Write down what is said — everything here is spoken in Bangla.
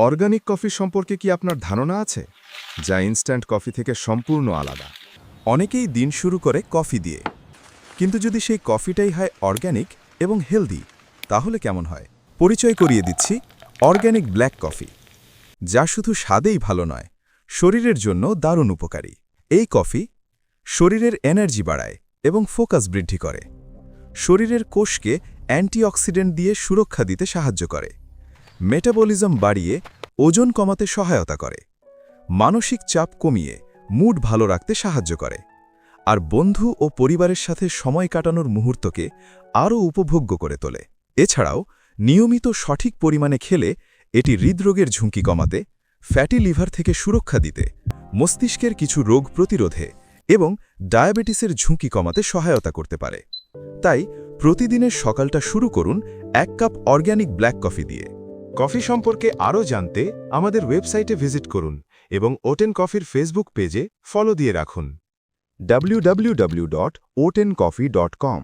অর্গানিক কফি সম্পর্কে কি আপনার ধারণা আছে, যা ইনস্ট্যান্ট কফি থেকে সম্পূর্ণ আলাদা? অনেকেই দিন শুরু করে কফি দিয়ে, কিন্তু যদি সেই কফিটাই হয় অর্গানিক এবং হেলদি, তাহলে কেমন হয়? পরিচয় করিয়ে দিচ্ছি অর্গানিক ব্ল্যাক কফি, যা শুধু স্বাদেই ভালো নয়, শরীরের জন্য দারুণ উপকারী। এই কফি শরীরের এনার্জি বাড়ায় এবং ফোকাস বৃদ্ধি করে, শরীরের কোষকে অ্যান্টিঅক্সিডেন্ট দিয়ে সুরক্ষা দিতে সাহায্য করে, মেটাবলিজম বাড়িয়ে ওজন কমাতে সহায়তা করে, মানসিক চাপ কমিয়ে মুড ভালো রাখতে সাহায্য করে, আর বন্ধু ও পরিবারের সাথে সময় কাটানোর মুহূর্তকে আরও উপভোগ্য করে তোলে। এছাড়াও নিয়মিত সঠিক পরিমাণে খেলে এটি হৃদরোগের ঝুঁকি কমাতে, ফ্যাটি লিভার থেকে সুরক্ষা দিতে, মস্তিষ্কের কিছু রোগ প্রতিরোধে এবং ডায়াবেটিসের ঝুঁকি কমাতে সহায়তা করতে পারে। তাই প্রতিদিনের সকালটা শুরু করুন 1 কাপ অর্গানিক ব্ল্যাক কফি দিয়ে। কফি সম্পর্কে আরও জানতে আমাদের ওয়েবসাইটে ভিজিট করুন এবং ওটেন কফির ফেসবুক পেজে ফলো দিয়ে রাখুন। www.otencoffee.com